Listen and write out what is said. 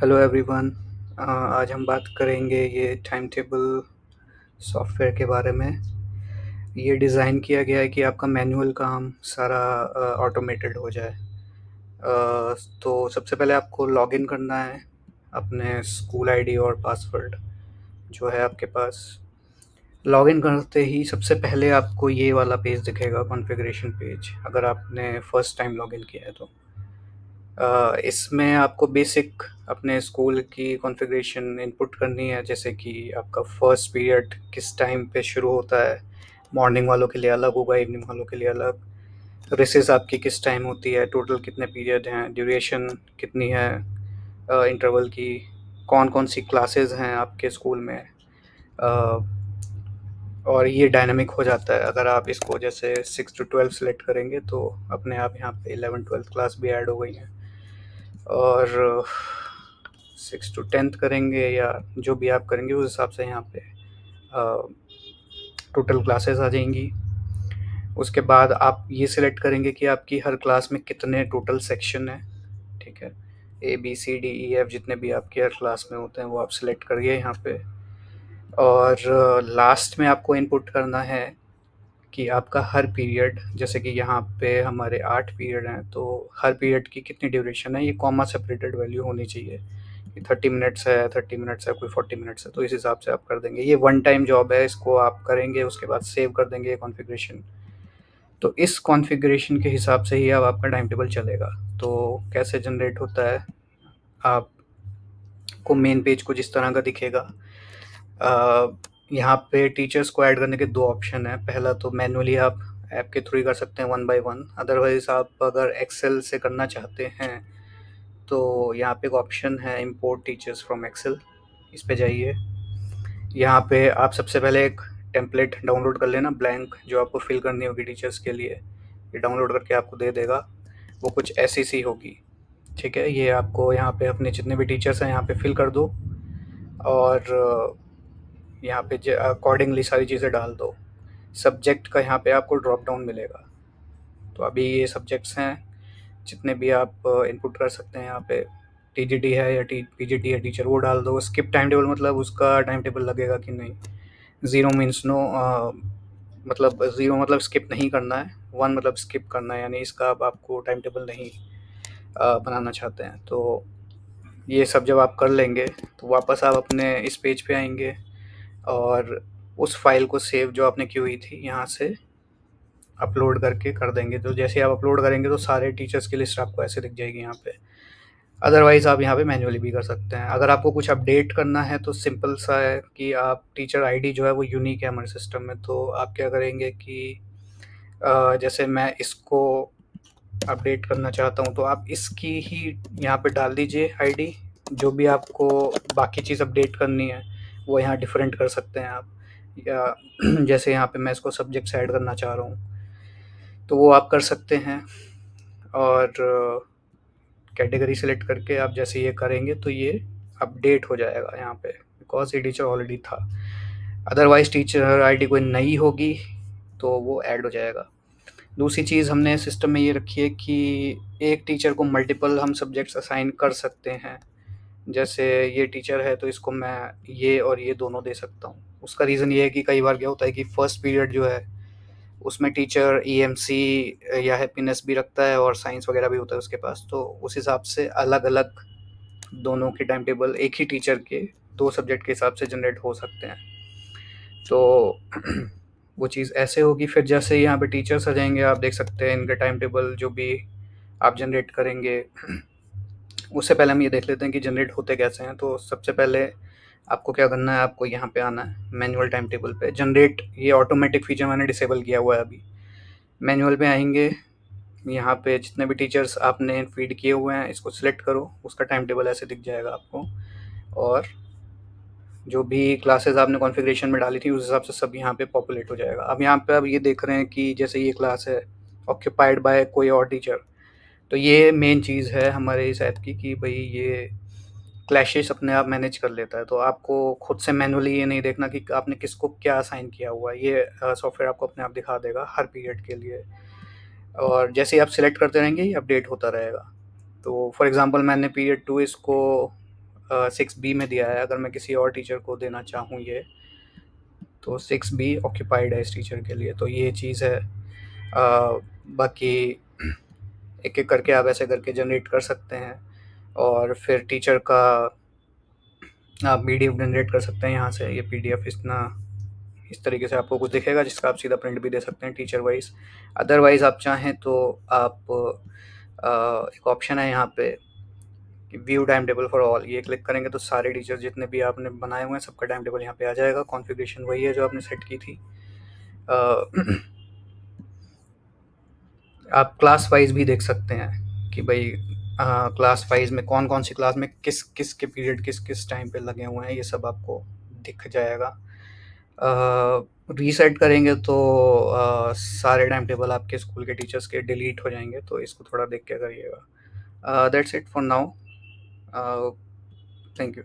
Hello everyone. आज हम बात करेंगे ये टाइम टेबल सॉफ्टवेयर के बारे में। ये डिज़ाइन किया गया है कि आपका मैनुअल काम सारा ऑटोमेटेड हो जाए। तो सबसे पहले आपको लॉगिन करना है अपने स्कूल आईडी और पासवर्ड जो है आपके पास। लॉगिन करते ही सबसे पहले आपको ये वाला पेज दिखेगा, कॉन्फ़िगरेशन पेज, अगर आपने फर्स्ट टाइम लॉगिन किया है तो। इसमें आपको बेसिक अपने स्कूल की कॉन्फ़िगरेशन इनपुट करनी है, जैसे कि आपका फर्स्ट पीरियड किस टाइम पे शुरू होता है। मॉर्निंग वालों के लिए अलग होगा, इवनिंग वालों के लिए अलग। रिसेस आपकी किस टाइम होती है, टोटल कितने पीरियड हैं, ड्यूरेशन कितनी है इंटरवल की, कौन-कौन सी क्लासेस हैं आपके स्कूल में। अ, और ये डायनामिक हो जाता है अगर आप इसको जैसे 6 टू 12 सेलेक्ट करेंगे तो अपने आप यहाँ पे 11-12 क्लास भी ऐड हो गई हैं। और 6 टू 10th करेंगे या जो भी आप करेंगे उस हिसाब से यहाँ पे टोटल क्लासेस आ जाएंगी। उसके बाद आप ये सिलेक्ट करेंगे कि आपकी हर क्लास में कितने टोटल सेक्शन हैं। ठीक है, A B C D E F जितने भी आपके हर क्लास में होते हैं वो आप सिलेक्ट करिए यहाँ पे। और लास्ट में आपको इनपुट करना है कि आपका हर पीरियड, जैसे कि यहाँ पे हमारे 8 पीरियड हैं, तो हर पीरियड की कितनी ड्यूरेशन है, ये कॉमा सेपरेटेड वैल्यू होनी चाहिए कि 30 मिनट्स है, 30 मिनट्स है, कोई 40 मिनट्स है, तो इस हिसाब से आप कर देंगे। ये वन टाइम जॉब है, इसको आप करेंगे उसके बाद सेव कर देंगे ये कॉन्फ़िगरेशन। तो इस कॉन्फ़िगरेशन के हिसाब से ही अब आपका टाइम टेबल चलेगा। तो कैसे जनरेट होता है, आपको मेन पेज कुछ इस तरह का दिखेगा। यहाँ पे टीचर्स को ऐड करने के 2 ऑप्शन हैं। पहला तो मैनुअली आप ऐप के थ्रू ही कर सकते हैं, वन बाय वन। अदरवाइज़ आप अगर एक्सेल से करना चाहते हैं तो यहाँ पे एक ऑप्शन है, इम्पोर्ट टीचर्स फ्रॉम एक्सेल, इस पे जाइए। यहाँ पे आप सबसे पहले एक टेम्पलेट डाउनलोड कर लेना, ब्लैंक, जो आपको फिल करनी होगी टीचर्स के लिए। ये डाउनलोड करके आपको दे देगा, वो कुछ ऐसी सी होगी। ठीक है, ये आपको यहाँ पे अपने जितने भी टीचर्स हैं यहाँ पे फिल कर दो और यहाँ पे अकॉर्डिंगली सारी चीज़ें डाल दो। सब्जेक्ट का यहाँ पे आपको ड्रॉप डाउन मिलेगा। तो अभी ये सब्जेक्ट्स हैं जितने भी आप इनपुट कर सकते हैं यहाँ पे। टीजीटी है या पीजीटी है टीचर, वो डाल दो। स्किप टाइम टेबल मतलब उसका टाइम टेबल लगेगा कि नहीं। ज़ीरो मीन्स नो, मतलब ज़ीरो मतलब स्किप नहीं करना है, वन मतलब स्किप करना है, यानी इसका अब आपको टाइम टेबल नहीं बनाना चाहते हैं। तो ये सब जब आप कर लेंगे तो वापस आप अपने इस पेज पे आएंगे और उस फाइल को सेव जो आपने की हुई थी यहाँ से अपलोड करके कर देंगे। तो जैसे आप अपलोड करेंगे तो सारे टीचर्स की लिस्ट आपको ऐसे दिख जाएगी यहाँ पे। अदरवाइज़ आप यहाँ पे मैन्युअली भी कर सकते हैं। अगर आपको कुछ अपडेट करना है तो सिंपल सा है कि आप टीचर आईडी जो है वो यूनिक है हमारे सिस्टम में, तो आप क्या करेंगे कि जैसे मैं इसको अपडेट करना चाहता हूँ तो आप इसकी ही यहाँ पे डाल दीजिए आईडी। जो भी आपको बाकी चीज़ अपडेट करनी है वो यहाँ डिफरेंट कर सकते हैं आप, या जैसे यहाँ पे मैं इसको सब्जेक्ट्स ऐड करना चाह रहा हूँ तो वो आप कर सकते हैं। और कैटेगरी सेलेक्ट करके आप जैसे ये करेंगे तो ये अपडेट हो जाएगा यहाँ पे, बिकॉज ये टीचर ऑलरेडी था। अदरवाइज टीचर आईडी कोई नई होगी तो वो ऐड हो जाएगा। दूसरी चीज़ हमने सिस्टम में ये रखी है कि एक टीचर को मल्टीपल हम सब्जेक्ट्स असाइन कर सकते हैं। जैसे ये टीचर है तो इसको मैं ये और ये दोनों दे सकता हूँ। उसका रीज़न ये है कि कई बार क्या होता है कि फर्स्ट पीरियड जो है उसमें टीचर ईएमसी या हैप्पीनेस भी रखता है और साइंस वगैरह भी होता है उसके पास, तो उस हिसाब से अलग अलग दोनों के टाइम टेबल एक ही टीचर के 2 सब्जेक्ट के हिसाब से जनरेट हो सकते हैं। तो वो चीज़ ऐसे होगी। फिर जैसे यहाँ पे टीचर्स आ जाएंगे आप देख सकते हैं इनके टाइम टेबल जो भी आप जनरेट करेंगे। उससे पहले हम ये देख लेते हैं कि जनरेट होते कैसे हैं। तो सबसे पहले आपको क्या करना है, आपको यहाँ पे आना है मैनुअल टाइम टेबल पे। जनरेट ये ऑटोमेटिक फीचर मैंने डिसेबल किया हुआ है अभी। मैनुअल पे आएंगे, यहाँ पे जितने भी टीचर्स आपने फीड किए हुए हैं इसको सिलेक्ट करो, उसका टाइम टेबल ऐसे दिख जाएगा आपको। और जो भी क्लासेस आपने कॉन्फ़िगरेशन में डाली थी उस हिसाब से सब यहाँ पे पॉपुलेट हो जाएगा। अब यहाँ पे आप ये देख रहे हैं कि जैसे ये क्लास है ऑक्यूपाइड बाय कोई और टीचर, तो ये मेन चीज़ है हमारे इस ऐप की कि भाई ये क्लैशेस अपने आप मैनेज कर लेता है। तो आपको खुद से मैनुअली ये नहीं देखना कि आपने किसको क्या असाइन किया हुआ है, ये सॉफ्टवेयर आपको अपने आप दिखा देगा हर पीरियड के लिए। और जैसे ही आप सिलेक्ट करते रहेंगे ये अपडेट होता रहेगा। तो फॉर एग्ज़ाम्पल मैंने पीरियड 2 इसको 6B में दिया है। अगर मैं किसी और टीचर को देना चाहूँ ये, तो 6B ऑक्यूपाइड है इस टीचर के लिए, तो ये चीज़ है। बाकी एक-एक करके आप ऐसे करके जनरेट कर सकते हैं, और फिर टीचर का आप पीडीएफ जनरेट कर सकते हैं यहाँ से। ये पीडीएफ इस तरीके से आपको कुछ दिखेगा, जिसका आप सीधा प्रिंट भी दे सकते हैं टीचर वाइज। अदरवाइज आप चाहें तो आप एक ऑप्शन है यहाँ पे कि view time table for all, ये क्लिक करेंगे तो सारे टीचर जितने भी आपने बनाए हुए हैं सबका टाइम टेबल यहाँ पे आ जाएगा। कॉन्फ़िगरेशन वही है जो आपने सेट की थी। आप क्लास वाइज भी देख सकते हैं कि भाई क्लास वाइज में कौन कौन सी क्लास में किस किस के पीरियड किस किस टाइम पे लगे हुए हैं, ये सब आपको दिख जाएगा। रीसेट करेंगे तो सारे टाइम टेबल आपके स्कूल के टीचर्स के डिलीट हो जाएंगे, तो इसको थोड़ा देख के करिएगा। That's it for now. Thank you.